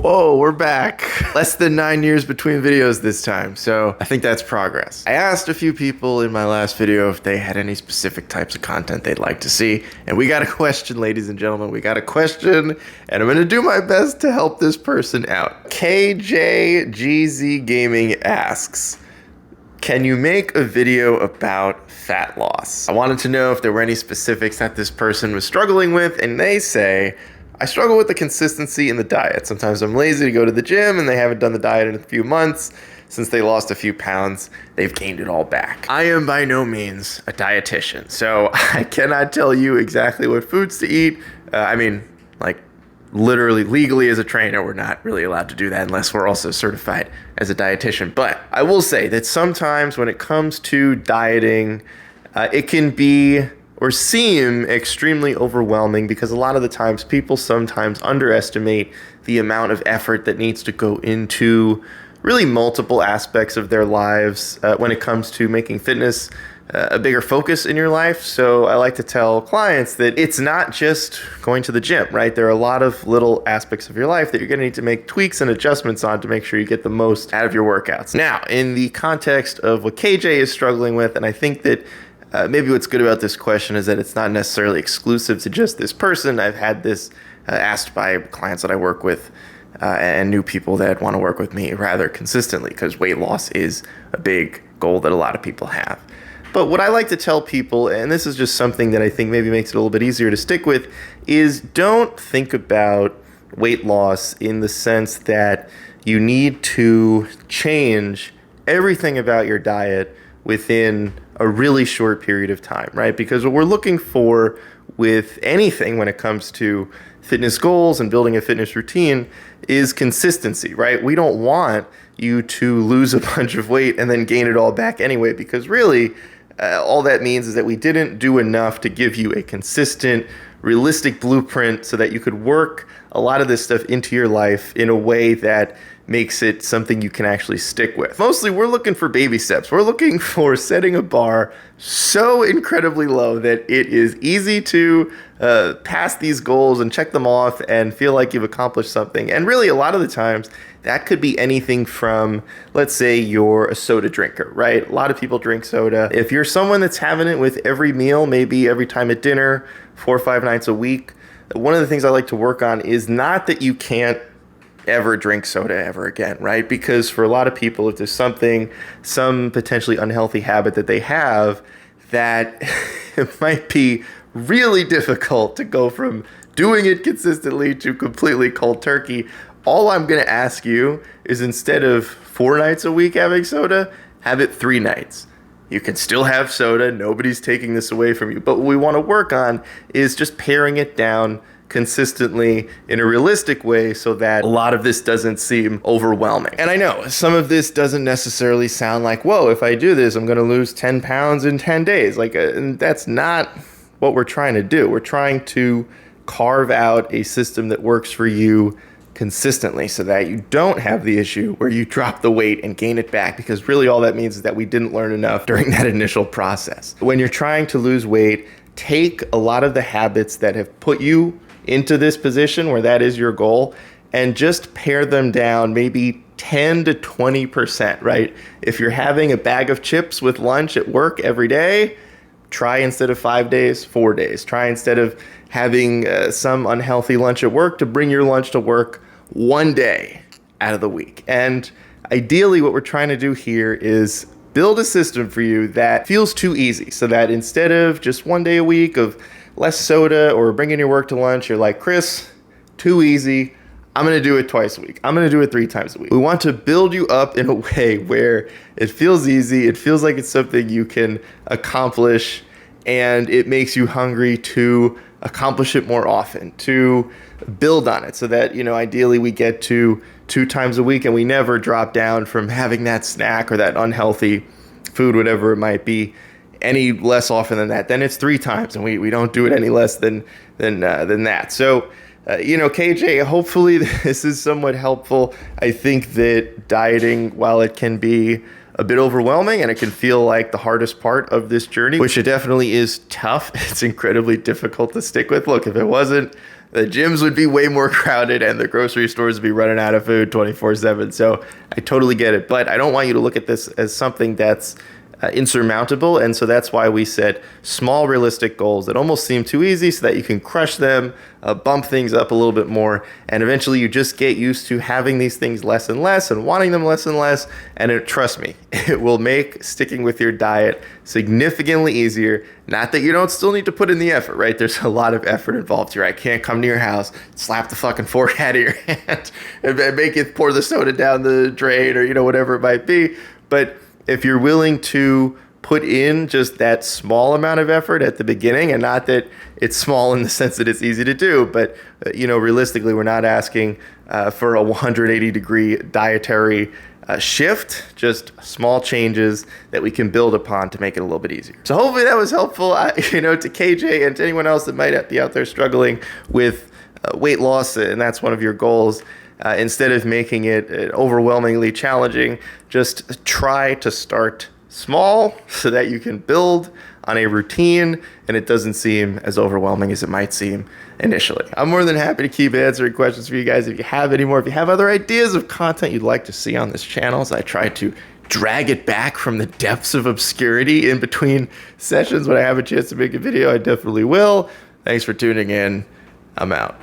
Whoa, we're back. Less than 9 years between videos this time, so I think that's progress. I asked a few people in my last video if they had any specific types of content they'd like to see, and we got a question, ladies and gentlemen. We got a question, and I'm gonna do my best to help this person out. KJGZ Gaming asks, can you make a video about fat loss? I wanted to know if there were any specifics that this person was struggling with, and they say, I struggle with the consistency in the diet. Sometimes I'm lazy to go to the gym and they haven't done the diet in a few months. Since they lost a few pounds, they've gained it all back. I am by no means a dietitian, so I cannot tell you exactly what foods to eat. Literally, legally as a trainer, we're not really allowed to do that unless we're also certified as a dietitian. But I will say that sometimes when it comes to dieting, it can be or seem extremely overwhelming because a lot of the times people sometimes underestimate the amount of effort that needs to go into really multiple aspects of their lives when it comes to making fitness a bigger focus in your life. So I like to tell clients that it's not just going to the gym, right? There are a lot of little aspects of your life that you're gonna need to make tweaks and adjustments on to make sure you get the most out of your workouts. Now, in the context of what KJ is struggling with, and I think that maybe what's good about this question is that it's not necessarily exclusive to just this person. I've had this asked by clients that I work with and new people that want to work with me rather consistently because weight loss is a big goal that a lot of people have. But what I like to tell people, and this is just something that I think maybe makes it a little bit easier to stick with, is don't think about weight loss in the sense that you need to change everything about your diet within a really short period of time, right? Because what we're looking for with anything when it comes to fitness goals and building a fitness routine is consistency, right? We don't want you to lose a bunch of weight and then gain it all back anyway, because really all that means is that we didn't do enough to give you a consistent, realistic blueprint so that you could work a lot of this stuff into your life in a way that makes it something you can actually stick with. Mostly we're looking for baby steps. We're looking for setting a bar so incredibly low that it is easy to pass these goals and check them off and feel like you've accomplished something. And really a lot of the times that could be anything from, let's say you're a soda drinker, right? A lot of people drink soda. If you're someone that's having it with every meal, maybe every time at dinner, 4 or 5 nights a week, one of the things I like to work on is not that you can't ever drink soda ever again, right? Because for a lot of people, if there's some potentially unhealthy habit that they have, that it might be really difficult to go from doing it consistently to completely cold turkey. All I'm gonna ask you is instead of 4 nights a week having soda, have it 3 nights. You can still have soda, nobody's taking this away from you, but what we wanna work on is just paring it down consistently in a realistic way so that a lot of this doesn't seem overwhelming. And I know some of this doesn't necessarily sound like, whoa, if I do this, I'm gonna lose 10 pounds in 10 days. And that's not what we're trying to do. We're trying to carve out a system that works for you consistently so that you don't have the issue where you drop the weight and gain it back, because really all that means is that we didn't learn enough during that initial process. When you're trying to lose weight, take a lot of the habits that have put you into this position where that is your goal and just pare them down maybe 10 to 20%, right? If you're having a bag of chips with lunch at work every day, try instead of 5 days, 4 days. Try instead of having some unhealthy lunch at work to bring your lunch to work 1 day out of the week. And ideally what we're trying to do here is build a system for you that feels too easy so that instead of just 1 day a week of less soda or bringing your work to lunch, you're like, Chris, too easy. I'm gonna do it twice a week. I'm gonna do it 3 times a week. We want to build you up in a way where it feels easy. It feels like it's something you can accomplish and it makes you hungry to accomplish it more often, to build on it so that, ideally we get to 2 times a week and we never drop down from having that snack or that unhealthy food, whatever it might be, any less often than that. Then it's 3 times and we don't do it any less than that. So, KJ, hopefully this is somewhat helpful. I think that dieting, while it can be a bit overwhelming and it can feel like the hardest part of this journey, which it definitely is tough, it's incredibly difficult to stick with. Look, if it wasn't the gyms would be way more crowded and the grocery stores would be running out of food 24/7. So I totally get it. But I don't want you to look at this as something that's insurmountable. And so that's why we set small, realistic goals that almost seem too easy so that you can crush them, bump things up a little bit more. And eventually you just get used to having these things less and less and wanting them less and less. And trust me, it will make sticking with your diet significantly easier. Not that you don't still need to put in the effort, right? There's a lot of effort involved here. I can't come to your house, slap the fucking fork out of your hand and make you pour the soda down the drain or, whatever it might be. But if you're willing to put in just that small amount of effort at the beginning, and not that it's small in the sense that it's easy to do, but realistically, we're not asking for a 180-degree dietary shift, just small changes that we can build upon to make it a little bit easier. So hopefully that was helpful, to KJ and to anyone else that might be out there struggling with weight loss, and that's one of your goals. Instead of making it overwhelmingly challenging, just try to start small so that you can build on a routine and it doesn't seem as overwhelming as it might seem initially. I'm more than happy to keep answering questions for you guys if you have any more. If you have other ideas of content you'd like to see on this channel, as I try to drag it back from the depths of obscurity in between sessions when I have a chance to make a video, I definitely will. Thanks for tuning in. I'm out.